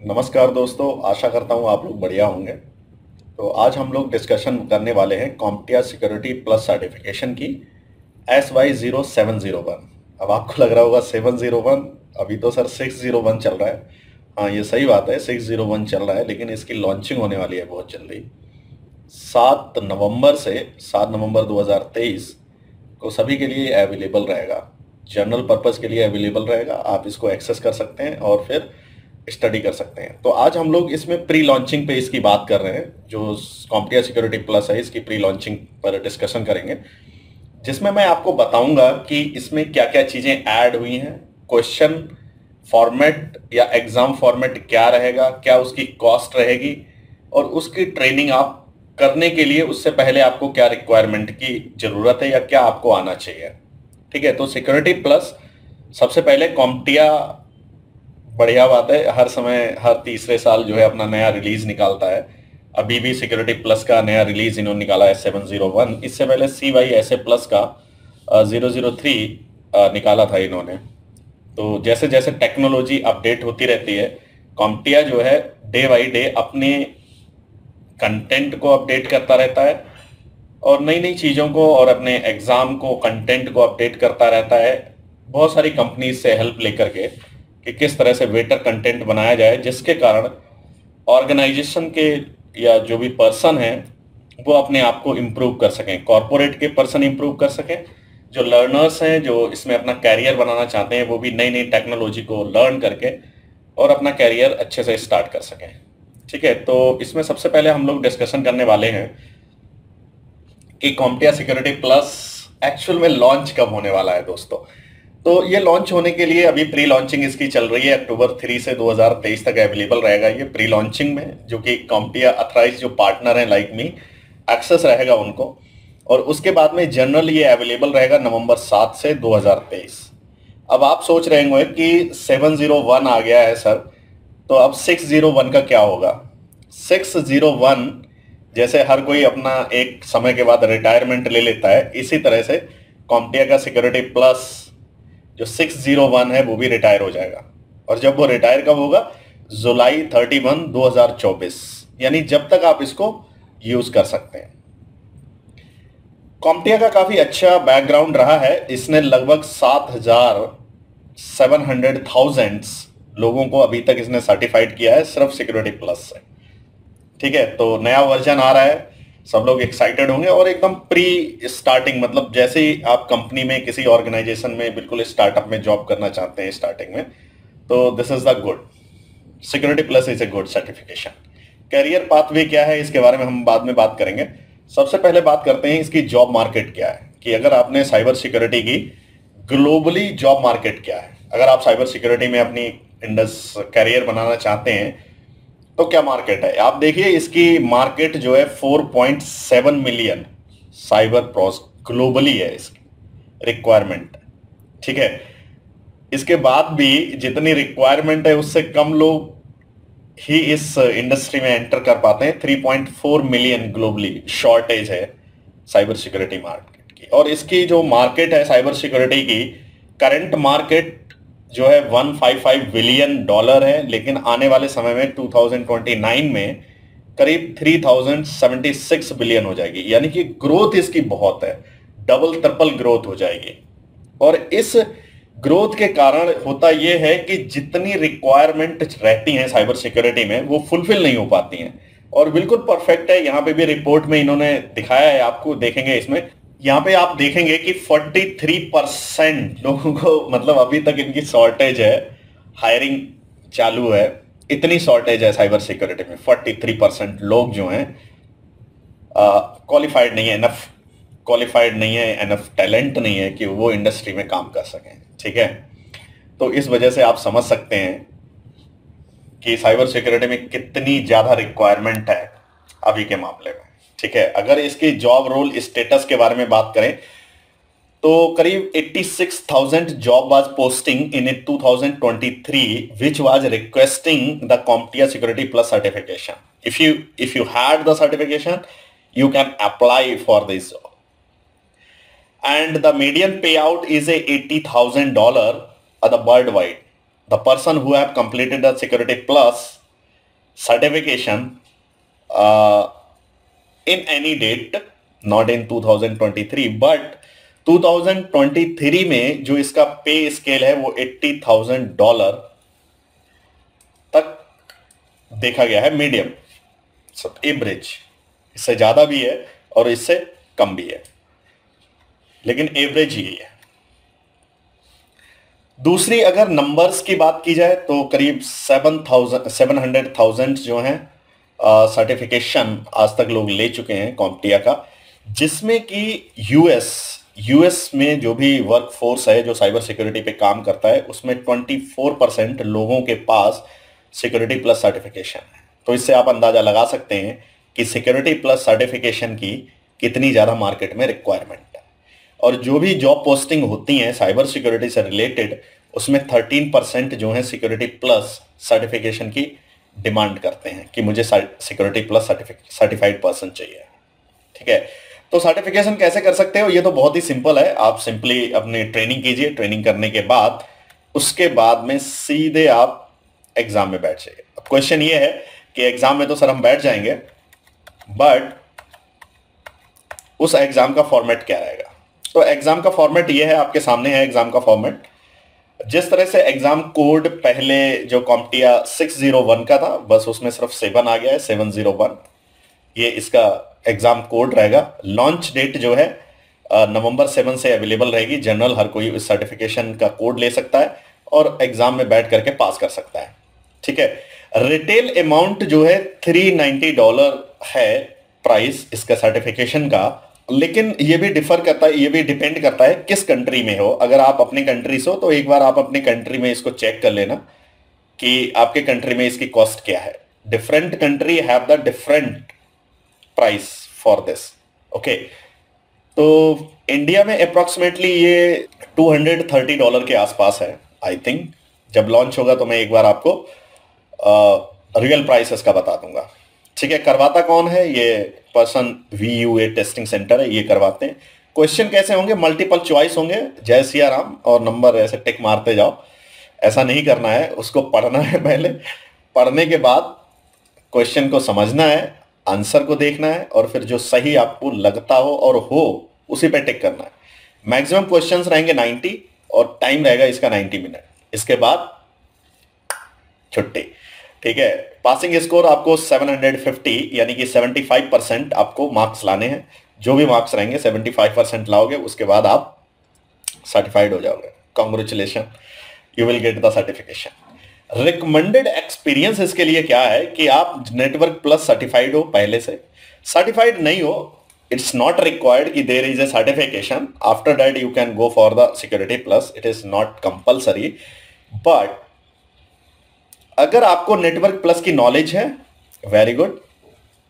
नमस्कार दोस्तों, आशा करता हूँ आप लोग बढ़िया होंगे। तो आज हम लोग डिस्कशन करने वाले हैं कॉम्प्टिया सिक्योरिटी प्लस सर्टिफिकेशन की SY0701। अब आपको लग रहा होगा 701, अभी तो सर 601 चल रहा है। हाँ, ये सही बात है, 601 चल रहा है, लेकिन इसकी लॉन्चिंग होने वाली है बहुत जल्दी। 7 नवंबर से 7 नवंबर 2023 को सभी के लिए अवेलेबल रहेगा। जनरल पर्पस के लिए अवेलेबल रहेगा, आप इसको एक्सेस कर सकते हैं और फिर स्टडी कर सकते हैं। तो आज हम लोग इसमें प्री लॉन्चिंग पे इसकी बात कर रहे हैं। जो कॉम्प्टिया सिक्योरिटी प्लस है, इसकी प्री लॉन्चिंग पर डिस्कशन करेंगे, जिसमें मैं आपको बताऊंगा कि इसमें क्या क्या चीजें ऐड हुई हैं, क्वेश्चन फॉर्मेट या एग्जाम फॉर्मेट क्या रहेगा, क्या उसकी कॉस्ट रहेगी, और उसकी ट्रेनिंग आप करने के लिए उससे पहले आपको क्या रिक्वायरमेंट की जरूरत है या क्या आपको आना चाहिए। ठीक है, तो सिक्योरिटी प्लस सबसे पहले कॉम्प्टिया, बढ़िया बात है, हर समय हर तीसरे साल जो है अपना नया रिलीज निकालता है। अभी भी सिक्योरिटी प्लस का नया रिलीज इन्होंने निकाला है 701। इससे पहले CYSA प्लस का 003 निकाला था इन्होंने। तो जैसे जैसे टेक्नोलॉजी अपडेट होती रहती है, कॉम्प्टिया जो है डे बाई डे अपने कंटेंट को अपडेट करता रहता है और नई नई चीज़ों को और अपने एग्ज़ाम को, कंटेंट को अपडेट करता रहता है, बहुत सारी कंपनीज से हेल्प लेकर के कि किस तरह से बेटर कंटेंट बनाया जाए, जिसके कारण ऑर्गेनाइजेशन के या जो भी पर्सन है वो अपने आप को इम्प्रूव कर सकें, कॉरपोरेट के पर्सन इम्प्रूव कर सकें, जो लर्नर्स हैं जो इसमें अपना कैरियर बनाना चाहते हैं वो भी नई नई टेक्नोलॉजी को लर्न करके और अपना कैरियर अच्छे से स्टार्ट कर सकें। ठीक है, तो इसमें सबसे पहले हम लोग डिस्कशन करने वाले हैं कि कॉम्प्टिया सिक्योरिटी प्लस एक्चुअल में लॉन्च कब होने वाला है दोस्तों। तो ये लॉन्च होने के लिए अभी प्री लॉन्चिंग इसकी चल रही है, अक्टूबर 3 से 2023 तक अवेलेबल रहेगा ये प्री लॉन्चिंग में, जो कि कॉम्प्टिया अथराइज जो पार्टनर हैं लाइक मी, एक्सेस रहेगा उनको। और उसके बाद में जनरल ये अवेलेबल रहेगा नवंबर 7 से 2023। अब आप सोच रहे होंगे कि 701 आ गया है सर, तो अब 601 का क्या होगा। 601 जैसे हर कोई अपना एक समय के बाद रिटायरमेंट ले लेता है, इसी तरह से कॉम्प्टिया का सिक्योरिटी प्लस जो 601 है वो भी रिटायर हो जाएगा। और जब वो रिटायर कब होगा, जुलाई 31 2024, यानी जब तक आप इसको यूज कर सकते हैं। कॉम्प्टिया का काफी अच्छा बैकग्राउंड रहा है, इसने लगभग 7,700,000 लोगों को अभी तक इसने सर्टिफाइड किया है सिर्फ सिक्योरिटी प्लस से। ठीक है, तो नया वर्जन आ रहा है, सब लोग एक्साइटेड होंगे और एकदम प्री स्टार्टिंग, मतलब जैसे ही आप कंपनी में किसी ऑर्गेनाइजेशन में बिल्कुल स्टार्टअप में जॉब करना चाहते हैं स्टार्टिंग में, तो this is the good, security plus is a good certification. Career pathway क्या है इसके बारे में हम बाद में बात करेंगे। सबसे पहले बात करते हैं इसकी जॉब मार्केट क्या है, कि अगर आपने साइबर सिक्योरिटी की ग्लोबली जॉब मार्केट क्या है, अगर आप साइबर सिक्योरिटी में अपनी इंडस कैरियर बनाना चाहते हैं तो क्या मार्केट है। आप देखिए इसकी मार्केट जो है 4.7 मिलियन साइबर प्रोस ग्लोबली है इसकी रिक्वायरमेंट। ठीक है, इसके बाद भी जितनी रिक्वायरमेंट है उससे कम लोग ही इस इंडस्ट्री में एंटर कर पाते हैं। 3.4 मिलियन ग्लोबली शॉर्टेज है साइबर सिक्योरिटी मार्केट की। और इसकी जो मार्केट है साइबर सिक्योरिटी की, करंट मार्केट जो है $155 बिलियन है, लेकिन आने वाले समय में 2029 में करीब 3076 बिलियन हो जाएगी, यानी कि ग्रोथ इसकी बहुत है, डबल ट्रिपल ग्रोथ हो जाएगी। और इस ग्रोथ के कारण होता यह है कि जितनी रिक्वायरमेंट रहती हैं साइबर सिक्योरिटी में वो फुलफिल नहीं हो पाती हैं। और बिल्कुल परफेक्ट है, यहाँ पे भी रिपोर्ट में इन्होंने दिखाया है, आपको देखेंगे इसमें, यहाँ पे आप देखेंगे कि 43% लोगों को, मतलब अभी तक इनकी शॉर्टेज है, हायरिंग चालू है, इतनी शॉर्टेज है साइबर सिक्योरिटी में। 43% लोग जो हैं क्वालिफाइड नहीं है, एनफ क्वालिफाइड नहीं है, एनफ टैलेंट नहीं है कि वो इंडस्ट्री में काम कर सकें। ठीक है, तो इस वजह से आप समझ सकते हैं कि साइबर सिक्योरिटी में कितनी ज्यादा रिक्वायरमेंट है अभी के मामले में। ठीक है, अगर इसकी जॉब रोल स्टेटस के बारे में बात करें तो करीब 86,000 job was posting in 2023 which was requesting the CompTIA Security Plus certification. If you had the certification, you can apply for this job. And the median payout is a $80,000 the worldwide. The person who have completed the Security Plus certification in any date, not in 2023, but 2023 में जो इसका पे scale है वो $80,000 तक देखा गया है, मीडियम, सब एवरेज। इससे ज्यादा भी है और इससे कम भी है, लेकिन एवरेज यही है। दूसरी अगर नंबर्स की बात की जाए तो करीब 700,000 जो हैं सर्टिफिकेशन आज तक लोग ले चुके हैं कॉम्पटिया का, जिसमें कि यूएस में जो भी वर्क फोर्स है जो साइबर सिक्योरिटी पे काम करता है उसमें 24% लोगों के पास सिक्योरिटी प्लस सर्टिफिकेशन है। तो इससे आप अंदाजा लगा सकते हैं कि सिक्योरिटी प्लस सर्टिफिकेशन की कितनी ज्यादा मार्केट में रिक्वायरमेंट है। और जो भी जॉब पोस्टिंग होती हैं साइबर सिक्योरिटी से रिलेटेड, उसमें 13% जो है सिक्योरिटी प्लस सर्टिफिकेशन की डिमांड करते हैं कि मुझे सिक्योरिटी प्लस सर्टिफाइड पर्सन चाहिए। ठीक है, तो सर्टिफिकेशन कैसे कर सकते हो? ये तो बहुत ही सिंपल है। आप सिंपली अपनी ट्रेनिंग कीजिए, ट्रेनिंग करने के बाद उसके बाद में सीधे आप एग्जाम में बैठ जाइए। अब क्वेश्चन ये है कि एग्जाम में तो सर हम बैठ जाएंगे, बट उस एग्जाम का फॉर्मेट क्या रहेगा? तो एग्जाम का फॉर्मेट ये है, आपके सामने है एग्जाम का फॉर्मेट। जिस तरह से एग्जाम कोड पहले जो कॉम्पटिया 601 का था, बस उसमें सिर्फ 7 आ गया है, 701, ये इसका एग्जाम कोड रहेगा। लॉन्च डेट जो है नवंबर 7 से अवेलेबल रहेगी। जनरल हर कोई इस सर्टिफिकेशन का कोड ले सकता है और एग्जाम में बैठ करके पास कर सकता है। ठीक है, रिटेल अमाउंट जो है $390 है प्राइस इसका सर्टिफिकेशन का, लेकिन ये भी डिफर करता है, ये भी डिपेंड करता है किस कंट्री में हो। अगर आप अपनी कंट्री से हो तो एक बार आप अपनी कंट्री में इसको चेक कर लेना कि आपके कंट्री में इसकी कॉस्ट क्या है। Different country have the different price for this. Okay, तो इंडिया में अप्रोक्सीमेटली ये $230 के आसपास है आई थिंक। जब लॉन्च होगा तो मैं एक बार आपको रियल प्राइसेस का बता दूंगा। ठीक है, करवाता कौन है? ये पर्सन VUA टेस्टिंग सेंटर है, ये करवाते हैं। क्वेश्चन कैसे होंगे? मल्टीपल चॉइस होंगे, जय सिया राम, और नंबर ऐसे टिक मारते जाओ। ऐसा नहीं करना है, उसको पढ़ना है पहले, पढ़ने के बाद क्वेश्चन को समझना है, आंसर को देखना है, और फिर जो सही आपको लगता हो और हो उसी पे टिक करना है। मैक्सिमम क्वेश्चंस रहेंगे 90 और टाइम रहेगा इसका 90 मिनट। इसके बाद छुट्टी। ठीक है, पासिंग स्कोर आपको 750 यानी कि 75% आपको मार्क्स लाने हैं। जो भी मार्क्स रहेंगे 75% लाओगे, उसके बाद आप सर्टिफाइड हो जाओगे। Congratulation, you will get the certification. Recommended experience इसके लिए क्या है कि आप नेटवर्क प्लस सर्टिफाइड हो पहले से। सर्टिफाइड नहीं हो, इट्स नॉट रिक्वायर्ड कि there is a certification, after that you can go for the security plus, it is not compulsory. But अगर आपको नेटवर्क प्लस की नॉलेज है, वेरी गुड,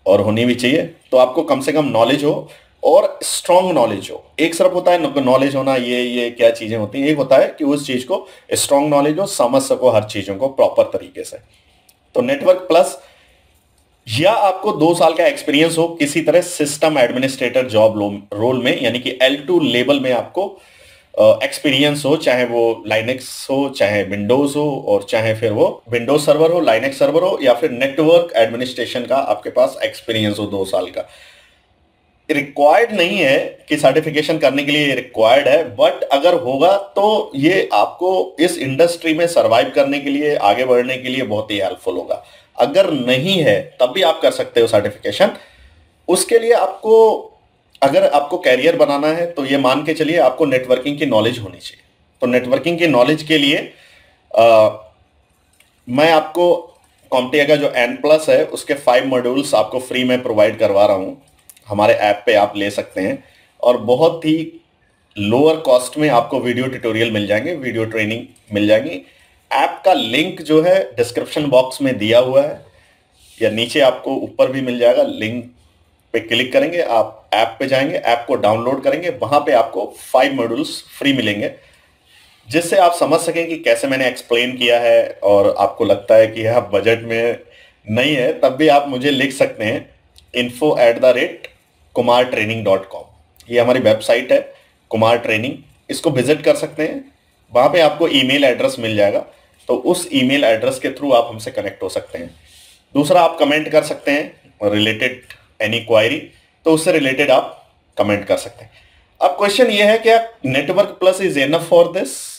और होनी भी चाहिए। तो आपको कम से कम नॉलेज हो और स्ट्रॉन्ग नॉलेज हो। एक सिर्फ होता है नॉलेज होना, ये क्या चीजें होती हैं, एक होता है कि उस चीज को स्ट्रॉन्ग नॉलेज हो, समझ सको हर चीजों को प्रॉपर तरीके से। तो नेटवर्क प्लस, या आपको 2 साल का एक्सपीरियंस हो किसी तरह सिस्टम एडमिनिस्ट्रेटर जॉब रोल में, यानी कि L2 लेवल में आपको एक्सपीरियंस हो, चाहे वो लाइनेक्स हो, चाहे विंडोज हो, और चाहे फिर वो विंडोज सर्वर हो, लाइनेक्स सर्वर हो, या फिर नेटवर्क एडमिनिस्ट्रेशन का आपके पास एक्सपीरियंस हो 2 साल का। रिक्वायर्ड नहीं है कि सर्टिफिकेशन करने के लिए रिक्वायर्ड है, बट अगर होगा तो ये आपको इस इंडस्ट्री में सरवाइव करने के लिए, आगे बढ़ने के लिए बहुत ही हेल्पफुल होगा। अगर नहीं है तब भी आप कर सकते हो सर्टिफिकेशन। उसके लिए आपको, अगर आपको कैरियर बनाना है तो ये मान के चलिए आपको नेटवर्किंग की नॉलेज होनी चाहिए। तो नेटवर्किंग की नॉलेज के लिए मैं आपको कॉम्पटिया का जो N+ है उसके 5 मॉड्यूल्स आपको फ्री में प्रोवाइड करवा रहा हूं। हमारे ऐप पे आप ले सकते हैं, और बहुत ही लोअर कॉस्ट में आपको वीडियो ट्यूटोरियल मिल जाएंगे, वीडियो ट्रेनिंग मिल जाएंगी। ऐप का लिंक जो है डिस्क्रिप्शन बॉक्स में दिया हुआ है, या नीचे आपको ऊपर भी मिल जाएगा। लिंक पे क्लिक करेंगे, आप ऐप पे जाएंगे, ऐप को डाउनलोड करेंगे, वहां पे आपको 5 मॉड्यूल्स फ्री मिलेंगे, जिससे आप समझ सकें कि कैसे मैंने एक्सप्लेन किया है। और आपको लगता है कि आप बजट में नहीं है, तब भी आप मुझे लिख सकते हैं info@kumartraining.com। ये हमारी वेबसाइट है कुमार ट्रेनिंग, इसको विजिट कर सकते हैं। वहां पे आपको ईमेल एड्रेस मिल जाएगा, तो उस ईमेल एड्रेस के थ्रू आप हमसे कनेक्ट हो सकते हैं। दूसरा, आप कमेंट कर सकते हैं रिलेटेड एनी क्वायरी, तो उससे रिलेटेड आप कमेंट कर सकते हैं। अब क्वेश्चन ये है, क्या network plus is enough for this?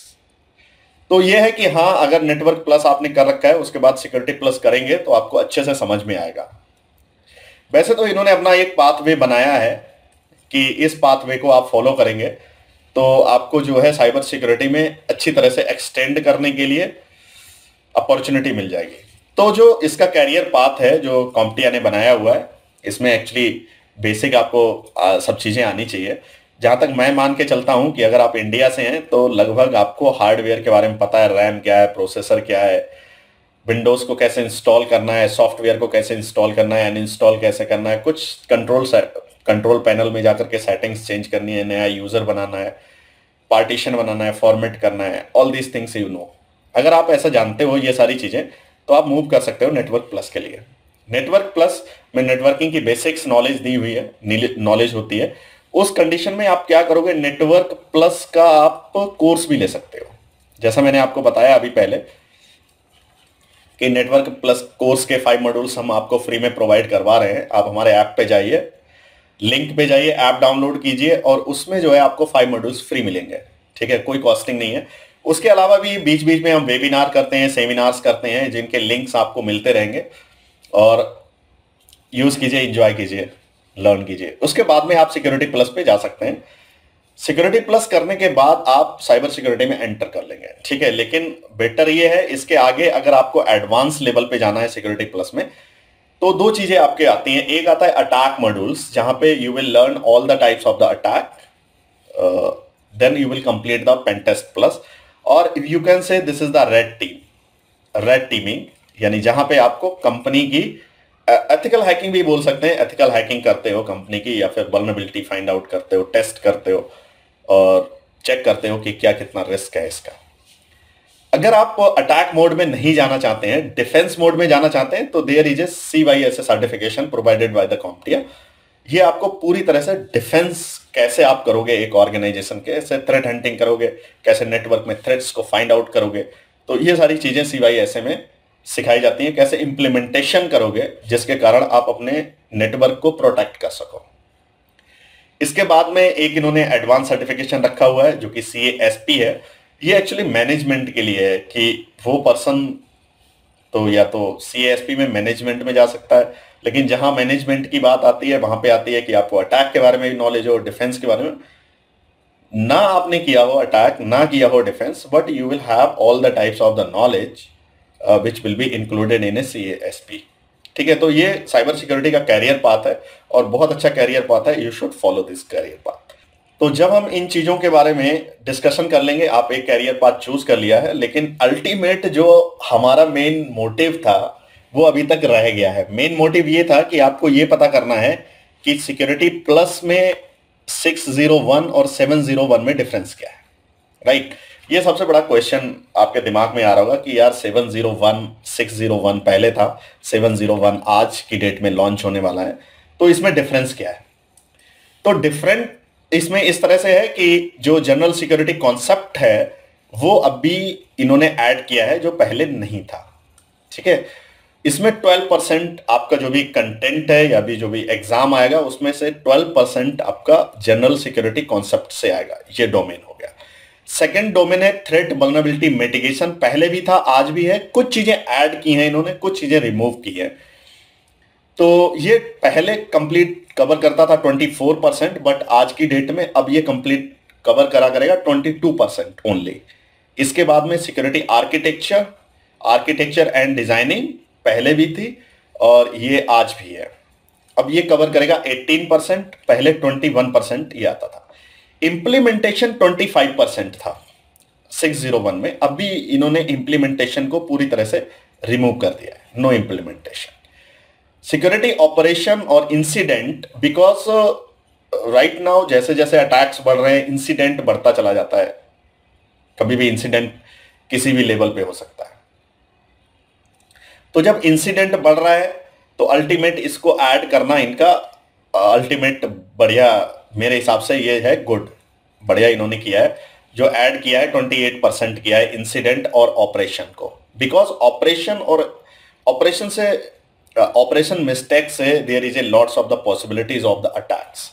तो ये है कि हाँ, अगर नेटवर्क प्लस आपने कर रखा है, उसके बाद सिक्योरिटी प्लस करेंगे तो आपको अच्छे से समझ में आएगा। वैसे तो इन्होंने अपना एक पाथवे बनाया है कि इस पाथवे को आप फॉलो करेंगे तो आपको जो है साइबर सिक्योरिटी में अच्छी तरह से एक्सटेंड करने के लिए अपॉर्चुनिटी मिल जाएगी। तो जो इसका कैरियर पाथ है जो कॉम्पटिया ने बनाया हुआ है, इसमें एक्चुअली बेसिक आपको सब चीज़ें आनी चाहिए। जहां तक मैं मान के चलता हूं कि अगर आप इंडिया से हैं तो लगभग आपको हार्डवेयर के बारे में पता है, रैम क्या है, प्रोसेसर क्या है, विंडोज को कैसे इंस्टॉल करना है, सॉफ्टवेयर को कैसे इंस्टॉल करना है, अनइंस्टॉल कैसे करना है, कुछ कंट्रोल पैनल में जाकर के सेटिंग्स चेंज करनी है, नया यूजर बनाना है, पार्टीशन बनाना है, फॉर्मेट करना है, all these things you know. अगर आप ऐसा जानते हो ये सारी चीजें, तो आप मूव कर सकते हो नेटवर्क प्लस के लिए। नेटवर्क प्लस में नेटवर्किंग की बेसिक्स नॉलेज दी हुई है, नॉलेज होती है। उस कंडीशन में आप क्या करोगे, नेटवर्क प्लस का आप कोर्स भी ले सकते हो। जैसा मैंने आपको बताया अभी पहले कि नेटवर्क प्लस कोर्स के 5 मॉड्यूल्स हम आपको फ्री में प्रोवाइड करवा रहे हैं। आप हमारे ऐप पे जाइए, लिंक पे जाइए, ऐप डाउनलोड कीजिए और उसमें जो है आपको 5 मॉड्यूल्स फ्री मिलेंगे। ठीक है, कोई कॉस्टिंग नहीं है। उसके अलावा भी बीच बीच में हम वेबिनार करते हैं, सेमिनार्स करते हैं, जिनके लिंक्स आपको मिलते रहेंगे और यूज कीजिए, एंजॉय कीजिए, लर्न कीजिए। उसके बाद में आप सिक्योरिटी प्लस पे जा सकते हैं। सिक्योरिटी प्लस करने के बाद आप साइबर सिक्योरिटी में एंटर कर लेंगे। ठीक है, लेकिन बेटर ये है, इसके आगे अगर आपको एडवांस लेवल पे जाना है सिक्योरिटी प्लस में, तो दो चीजें आपके आती हैं। एक आता है अटैक मॉड्यूल्स, जहां पे you will learn all the types of the attack, then you will complete the pen test plus, और you can say this is the red teaming, यानी जहां पे आपको कंपनी की एथिकल हैकिंग भी बोल सकते हैं, एथिकल हैकिंग करते हो कंपनी की, या फिर वल्नरेबिलिटी फाइंड आउट करते हो, टेस्ट करते हो और चेक करते हो कि क्या कितना रिस्क है इसका। अगर आप अटैक मोड में नहीं जाना चाहते हैं, डिफेंस मोड में जाना चाहते हैं, तो there is a CYSA certification provided by the CompTIA. ये आपको पूरी तरह से डिफेंस कैसे आप करोगे एक ऑर्गेनाइजेशन के, कैसे थ्रेट हंटिंग करोगे, कैसे नेटवर्क में थ्रेट्स को फाइंड आउट करोगे, तो ये सारी चीजें CYSA में सिखाई जाती हैं। कैसे इंप्लीमेंटेशन करोगे जिसके कारण आप अपने नेटवर्क को प्रोटेक्ट कर सको। इसके बाद में एक इन्होंने एडवांस सर्टिफिकेशन रखा हुआ है जो कि CASP है। ये एक्चुअली मैनेजमेंट के लिए है कि वो पर्सन तो या तो CASP में मैनेजमेंट में जा सकता है, लेकिन जहां मैनेजमेंट की बात आती है वहां पे आती है कि आपको अटैक के बारे में भी नॉलेज हो, डिफेंस के बारे में ना आपने किया हो अटैक, ना किया हो defence, but you will have all the types of the knowledge which will be included in a CASP। ठीक है, तो ये साइबर सिक्योरिटी का कैरियर पाथ है और बहुत अच्छा कैरियर पाथ है। You should follow this career path. तो जब हम इन चीजों के बारे में डिस्कशन कर लेंगे, आप एक कैरियर पाथ चूज कर लिया है, लेकिन अल्टीमेट जो हमारा मेन मोटिव था वो अभी तक रह गया है। मेन मोटिव ये था कि आपको ये पता करना है कि सिक्योरिटी प्लस में 601 और 701 में डिफरेंस क्या है, राइट? ये सबसे बड़ा क्वेश्चन आपके दिमाग में आ रहा होगा कि यार 701 601 पहले था, 701 आज की डेट में लॉन्च होने वाला है, तो इसमें डिफरेंस क्या है? तो डिफरेंट इसमें इस तरह से है कि जो जनरल सिक्योरिटी कॉन्सेप्ट है वो अभी इन्होंने ऐड किया है जो पहले नहीं था। ठीक है, इसमें 12% आपका जो भी कंटेंट है या भी जो भी एग्जाम आएगा उसमें से 12% आपका जनरल सिक्योरिटी कॉन्सेप्ट से आएगा। ये डोमेन हो गया। सेकेंड डोमेन है थ्रेट वल्नरेबिलिटी मिटिगेशन। पहले भी था, आज भी है, कुछ चीजें ऐड की हैं इन्होंने, कुछ चीजें रिमूव की है। तो ये पहले कंप्लीट कवर करता था 24%, बट आज की डेट में अब ये कंप्लीट कवर करा करेगा 22% ओनली। इसके बाद में सिक्योरिटी आर्किटेक्चर एंड डिजाइनिंग पहले भी थी और ये आज भी है। अब ये कवर करेगा 18%, पहले 21% ये आता था। इंप्लीमेंटेशन 25% था 601 में, अभी इन्होंने इंप्लीमेंटेशन को पूरी तरह से रिमूव कर दिया है, नो इंप्लीमेंटेशन। सिक्योरिटी ऑपरेशन और इंसिडेंट, बिकॉज राइट नाउ जैसे जैसे अटैक्स बढ़ रहे हैं इंसिडेंट बढ़ता चला जाता है। कभी भी इंसिडेंट किसी भी लेवल पे हो सकता है। तो जब इंसिडेंट बढ़ रहा है तो अल्टीमेट इसको ऐड करना इनका अल्टीमेट बढ़िया, मेरे हिसाब से ये है गुड, बढ़िया इन्होंने किया है। जो ऐड किया है 28% किया है इंसिडेंट और ऑपरेशन को, बिकॉज ऑपरेशन और ऑपरेशन से ऑपरेशन मिस्टेक से there is a lots of the possibilities of the attacks.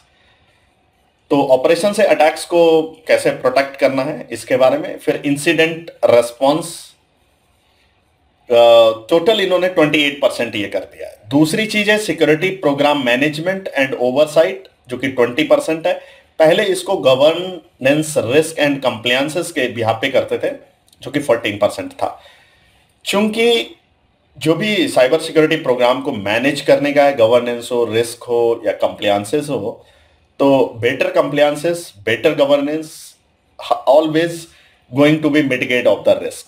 तो ऑपरेशन से अटैक्स को कैसे प्रोटेक्ट करना है इसके बारे में। फिर इंसिडेंट रेस्पॉन्स टोटल इन्होंने 28% ये कर दिया है। दूसरी चीज है security programme management and oversight जो कि 20% है। पहले इसको गवर्नेंस रिस्क एंड कंप्लायंसेस के बिहाफ पे करते थे जो कि 14% था। चूंकि जो भी साइबर सिक्योरिटी प्रोग्राम को मैनेज करने का है, गवर्नेंस हो, रिस्क हो या कंप्लायंसेस हो, तो better compliances, better governance always going to be mitigate of the risk,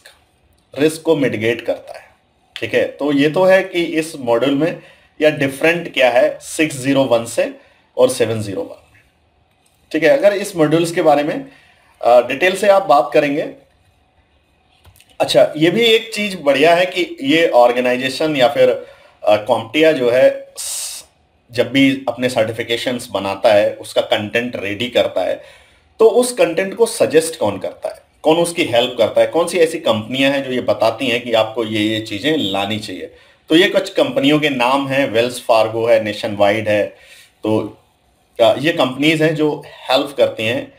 risk को मिटिगेट करता है। ठीक है, तो ये तो है कि इस मॉड्यूल में या डिफरेंट क्या है 601 से और 701 में। ठीक है, अगर इस मॉड्यूल्स के बारे में डिटेल से आप बात करेंगे। अच्छा, ये भी एक चीज बढ़िया है कि ये ऑर्गेनाइजेशन या फिर कॉम्प्टिया जो है जब भी अपने सर्टिफिकेशंस बनाता है, उसका कंटेंट रेडी करता है, तो उस कंटेंट को सजेस्ट कौन करता है, कौन उसकी हेल्प करता है, कौन सी ऐसी कंपनियां हैं जो ये बताती हैं कि आपको ये चीजें लानी चाहिए। तो ये कुछ कंपनियों के नाम हैं, वेल्स फार्गो है, नेशन वाइड है। तो ये कंपनीज हैं जो हेल्प करती हैं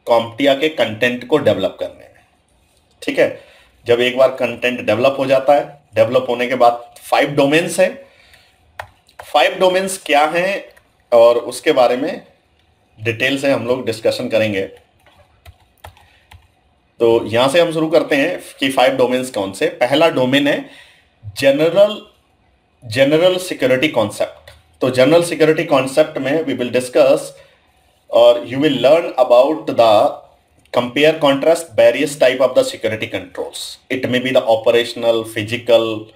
कॉम्प्टिया के कंटेंट को डेवलप करने में। ठीक है, जब एक बार कंटेंट डेवलप हो जाता है, डेवलप होने के बाद 5 डोमेन्स हैं। 5 डोमेन्स क्या हैं और उसके बारे में डिटेल से हम लोग डिस्कशन करेंगे। तो यहां से हम शुरू करते हैं कि 5 डोमेन्स कौन से। पहला डोमेन है जनरल सिक्योरिटी कॉन्सेप्ट। तो जनरल सिक्योरिटी कॉन्सेप्ट में वी विल डिस्कस और you will learn about the compare contrast various type of the security controls. It may be the operational, physical,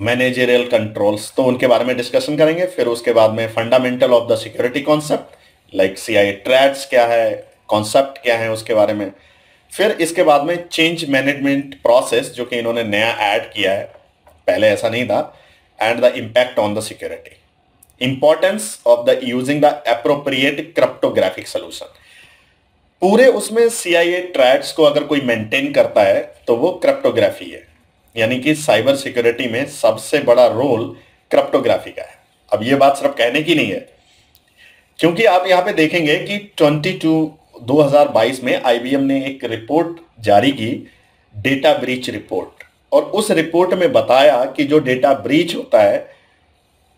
managerial controls, तो उनके बारे में discussion करेंगे। फिर उसके बाद में fundamental of the security concept like CIA traits क्या है, कॉन्सेप्ट क्या है उसके बारे में। फिर इसके बाद में चेंज मैनेजमेंट प्रोसेस जो कि इन्होंने नया ऐड किया है, पहले ऐसा नहीं था, and the impact on the security, importance of the using the appropriate cryptographic solution. पूरे उसमें CIA ट्रैट्स को अगर कोई मेंटेन करता है तो वो क्रिप्टोग्राफी है, यानी कि साइबर सिक्योरिटी में सबसे बड़ा रोल क्रिप्टोग्राफी का है। अब ये बात सिर्फ कहने की नहीं है, क्योंकि आप यहां पे देखेंगे कि 2022 में IBM ने एक रिपोर्ट जारी की, डेटा ब्रीच रिपोर्ट, और उस रिपोर्ट में बताया कि जो डेटा ब्रीच होता है,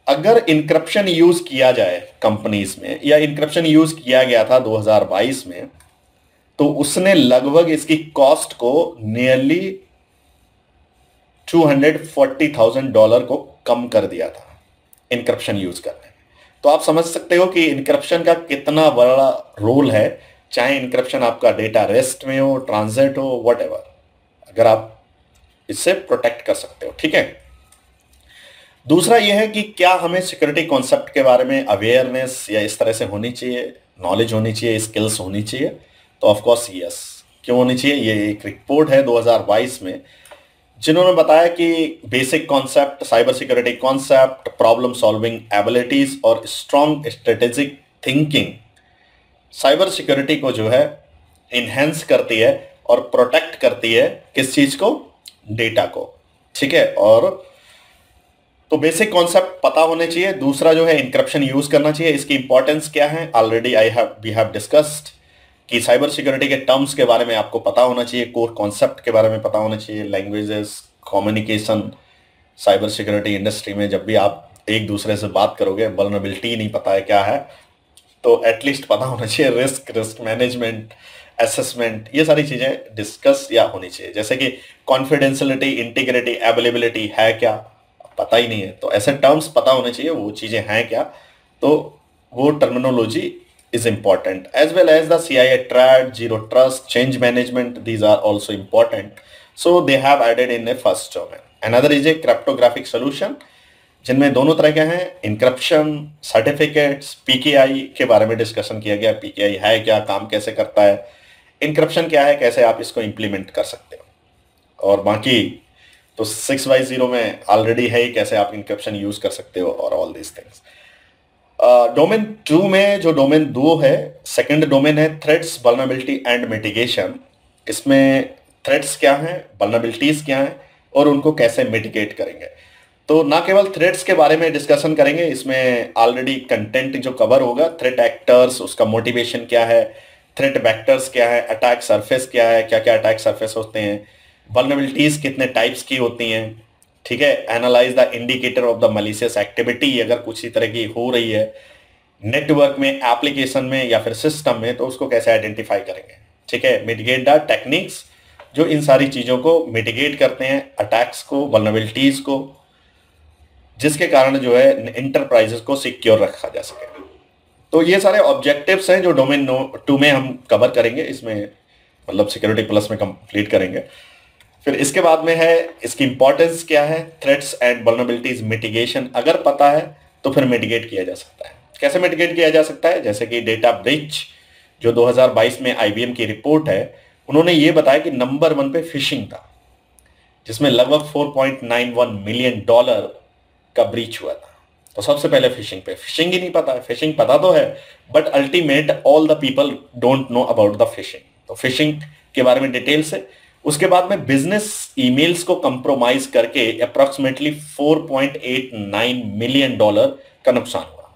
अगर इंक्रिप्शन यूज किया जाए कंपनीज में, या इंक्रिप्शन यूज किया गया था 2022 में, तो उसने लगभग इसकी कॉस्ट को नियरली $240,000 को कम कर दिया था इंक्रिप्शन यूज करने में। तो आप समझ सकते हो कि इंक्रिप्शन का कितना बड़ा रोल है, चाहे इंक्रिप्शन आपका डेटा रेस्ट में हो, ट्रांजिट हो, व्हाटएवर, अगर आप इससे प्रोटेक्ट कर सकते हो। ठीक है, दूसरा यह है कि क्या हमें सिक्योरिटी कॉन्सेप्ट के बारे में अवेयरनेस या इस तरह से होनी चाहिए, नॉलेज होनी चाहिए, स्किल्स होनी चाहिए। तो ऑफ कोर्स यस, क्यों होनी चाहिए। ये एक रिपोर्ट है 2022 में जिन्होंने बताया कि basic concept, cyber security concept, problem solving abilities और strong strategic thinking cyber security को जो है इनहेंस करती है और प्रोटेक्ट करती है। किस चीज को? डेटा को। ठीक है, और तो बेसिक कॉन्सेप्ट पता होने चाहिए। दूसरा जो है इंक्रिप्शन यूज करना चाहिए। इसकी इंपॉर्टेंस क्या है, ऑलरेडी वी हैव डिस्कस्ड कि साइबर सिक्योरिटी के टर्म्स के बारे में आपको पता होना चाहिए, कोर कॉन्सेप्ट के बारे में पता होना चाहिए, languages, communication. Cyber security industry में जब भी आप एक दूसरे से बात करोगे, वल्नरेबिलिटी नहीं पता है क्या है, तो एटलीस्ट पता होना चाहिए रिस्क मैनेजमेंट, असेसमेंट, ये सारी चीजें डिस्कस या होनी चाहिए। जैसे कि कॉन्फिडेंशियलिटी, इंटीग्रिटी, अवेलेबिलिटी है क्या, पता ही नहीं है, तो ऐसे टर्म्स पता होने चाहिए, वो चीजें हैं क्या, तो वो terminology is important, as well as the CIA TRAD, Zero Trust, change management. These are also important. So they have added in a first domain. Another is a cryptographic solution, जिनमें दोनों तरह के हैं, encryption, certificates, PKI के बारे में discussion किया गया। PKI है क्या, काम कैसे करता है, encryption क्या है, कैसे आप इसको implement कर सकते हो, और बाकी तो 6x0 में ऑलरेडी है ही, कैसे आप encryption यूज कर सकते हो, और all these things. डोमेन 2 में जो डोमेन 2 है, सेकंड डोमेन है थ्रेट्स, वल्नरेबिलिटी एंड मिटिगेशन। इसमें थ्रेट्स क्या हैं, वल्नरेबिलिटीज क्या हैं, और उनको कैसे मिटिगेट करेंगे। तो ना केवल थ्रेट्स के बारे में डिस्कशन करेंगे, इसमें ऑलरेडी कंटेंट जो कवर होगा, थ्रेट एक्टर्स, उसका मोटिवेशन क्या है, थ्रेट वेक्टर्स क्या है, अटैक सरफेस क्या है, क्या क्या अटैक सरफेस होते हैं, वल्नरेबिलिटीज कितने टाइप्स की होती हैं, ठीक है, analyse the indicator of the malicious activity, अगर कुछ ही तरह की हो रही है नेटवर्क में, एप्लीकेशन में या फिर सिस्टम में, तो उसको कैसे आइडेंटिफाई करेंगे, ठीक है, मिटिगेट द टेक्निक्स जो इन सारी चीजों को मिटिगेट करते हैं, अटैक्स को, वल्नरेबिलिटीज को, जिसके कारण जो है इंटरप्राइजेस को सिक्योर रखा जा सके। तो ये सारे ऑब्जेक्टिव्स हैं जो डोमेन 2 में हम कवर करेंगे, इसमें मतलब सिक्योरिटी प्लस में कंप्लीट करेंगे। फिर इसके बाद में है इसकी इंपॉर्टेंस क्या है, थ्रेट्स एंड वल्नरेबिलिटीज मिटिगेशन, अगर पता है तो फिर मिटिगेट किया जा सकता है। कैसे मिटिगेट किया जा सकता है, जैसे कि डेटा ब्रीच जो 2022 में आईबीएम की रिपोर्ट है, उन्होंने ये बताया कि नंबर 1 पे फिशिंग था, जिसमें लगभग $4.91 मिलियन का ब्रीच हुआ था। तो सबसे पहले फिशिंग पे, फिशिंग ही नहीं पता है, फिशिंग पता तो है but ultimate all the people don't know about the phishing, तो फिशिंग के बारे में डिटेल से। उसके बाद में बिजनेस ईमेल्स को कंप्रोमाइज करके अप्रोक्सीमेटली $4.89 मिलियन का नुकसान हुआ।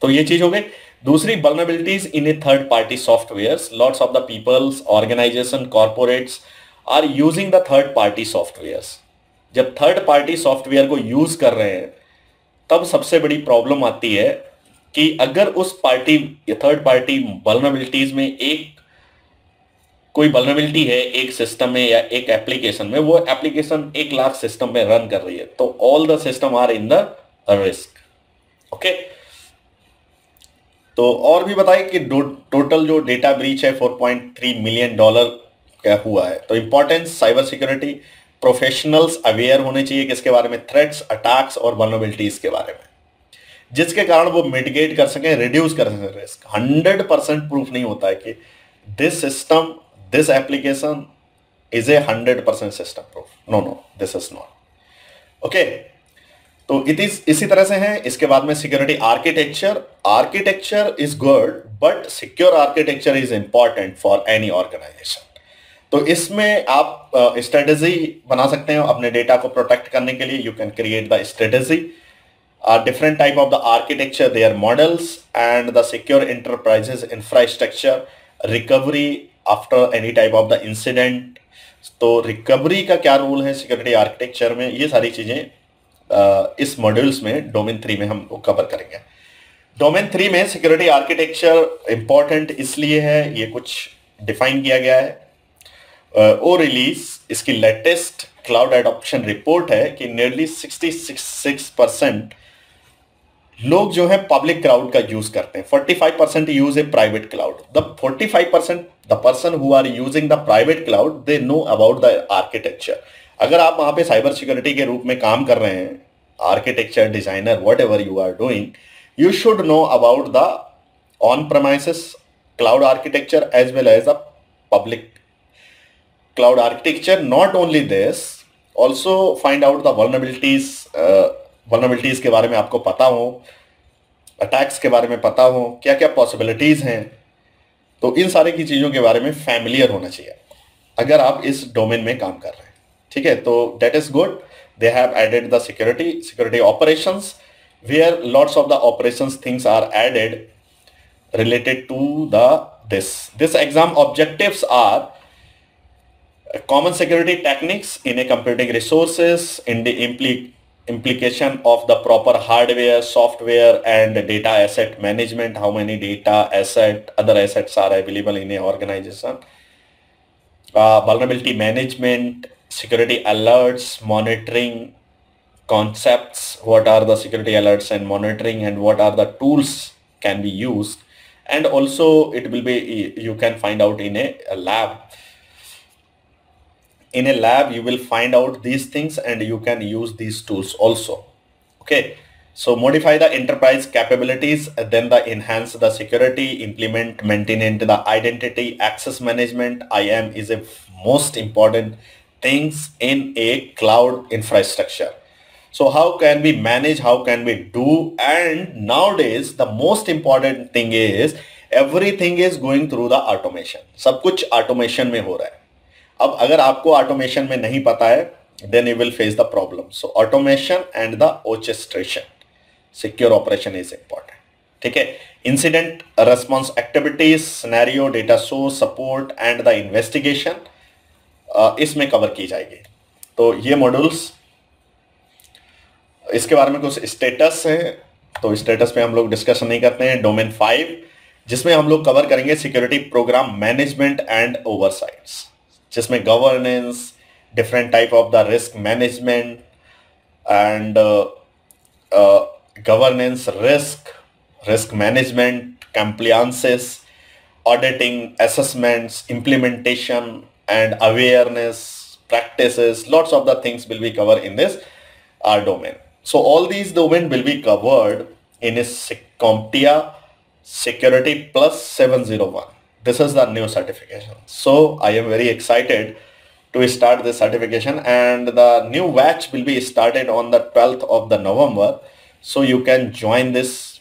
तो ये चीज हो गई। दूसरी, vulnerabilities in a third party softwares, lots of the peoples, organisation, corporates are using the third party softwares. जब थर्ड पार्टी सॉफ्टवेयर को यूज कर रहे हैं तब सबसे बड़ी प्रॉब्लम आती है कि अगर उस पार्टी या थर्ड पार्टी वल्नरेबिलिटीज में एक कोई वल्नरेबिलिटी है एक सिस्टम में या एक एप्लीकेशन में, वो एप्लीकेशन 1 लाख सिस्टम में रन कर रही है, तो all the system are in the risk. Okay, तो और भी बताइए कि टोटल जो डेटा ब्रीच है $4.3 मिलियन क्या हुआ है। तो importance, cyber security professionals aware होने चाहिए किसके बारे में, थ्रेट्स, अटैक्स और वल्नरेबिलिटीज के बारे में, जिसके कारण वो मिटिगेट कर सकें, रिड्यूस कर सकें रिस्क। 100% प्रूफ नहीं होता है कि this system, this application is a 100% system proof, no, this is not. Okay, तो इट इज इसी तरह से है। इसके बाद में security architecture is good but secure architecture is important for any organisation. तो इसमें आप स्ट्रेटेजी बना सकते हो अपने डेटा को प्रोटेक्ट करने के लिए। You can create the strategy, different type of the architecture, their models and the secure enterprises infrastructure, recovery after any type of the incident। तो रिकवरी का क्या रोल है सिक्योरिटी आर्किटेक्चर में, ये सारी चीजें इस मॉड्यूल्स में डोमेन 3 में हम कवर करेंगे। डोमेन 3 में सिक्योरिटी आर्किटेक्चर इंपॉर्टेंट इसलिए है, ये कुछ डिफाइन किया गया है। ओ रिलीज इसकी लेटेस्ट क्लाउड एडॉप्शन रिपोर्ट है कि नियरली 66% लोग जो है पब्लिक क्लाउड का यूज करते हैं, 45% use a private cloud. The 45% the person who are using the private cloud they know about the architecture. अगर आप वहां पे साइबर सिक्योरिटी के रूप में काम कर रहे हैं, architecture designer, whatever you are doing, you should know about the on premises cloud architecture as well as the public cloud architecture. Not only this, also find out the vulnerabilities के बारे में आपको पता हो, attacks के बारे में पता हो, क्या क्या पॉसिबिलिटीज हैं। तो इन सारे की चीजों के बारे में फैमिलियर होना चाहिए अगर आप इस डोमेन में काम कर रहे हैं, ठीक है। तो that is good. They have added the security operations where lots of the operations things are added related to this exam objectives are common security techniques in a computing resources, in the implication of the proper hardware, software and data asset management, how many data asset, other assets are available in a organization, vulnerability management, security alerts, monitoring concepts, what are the security alerts and monitoring and what are the tools can be used, and also it will be, you can find out in a lab. In a lab you will find out these things and you can use these tools also. Okay, so modify the enterprise capabilities, then the enhance the security, implement, maintain the identity access management. IAM is a most important things in a cloud infrastructure. So how can we manage, how can we do? And nowadays the most important thing is everything is going through the automation. सब कुछ automation में हो रहा है। अब अगर आपको automation में नहीं पता है, then you will face the problem. So automation and the orchestration, secure operation is important. ठीक है, incident response activities, scenario, data source, support and the investigation इसमें कवर की जाएगी. तो ये मॉड्यूल्स, इसके बारे में कुछ स्टेटस है, तो स्टेटस पे हम लोग डिस्कशन नहीं करते हैं. डोमेन 5 जिसमें हम लोग कवर करेंगे security programme management and oversights, जिसमें governance, different type of the risk management and governance, risk management, compliances, auditing, assessments, implementation, and awareness practices. Lots of the things will be covered in this domain. So all these domain will be covered in a CompTIA Security Plus 701. This is the new certification. So I am very excited to start this certification, and the new batch will be started on the 12th of the November. So you can join this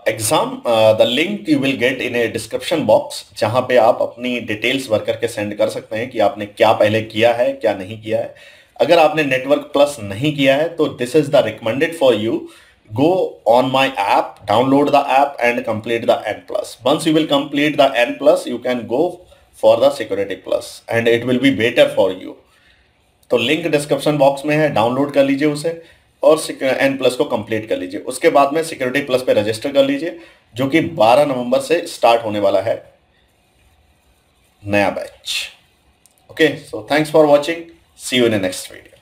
exam. The link you will get in a description box, जहां पे आप अपनी details भर करके send कर सकते हैं कि आपने क्या पहले किया है, क्या नहीं किया है. अगर आपने नेटवर्क प्लस नहीं किया है तो this is the recommended for you. Go on my app, download the app and complete the N plus. Once you will complete the N plus, you can go for the Security Plus and it will be better for you. तो link description box में है, download कर लीजिए उसे और N plus को complete कर लीजिए. उसके बाद में सिक्योरिटी प्लस पे रजिस्टर कर लीजिए, जो कि 12 नवंबर से स्टार्ट होने वाला है नया batch. Okay, so thanks for watching, see you in the next video.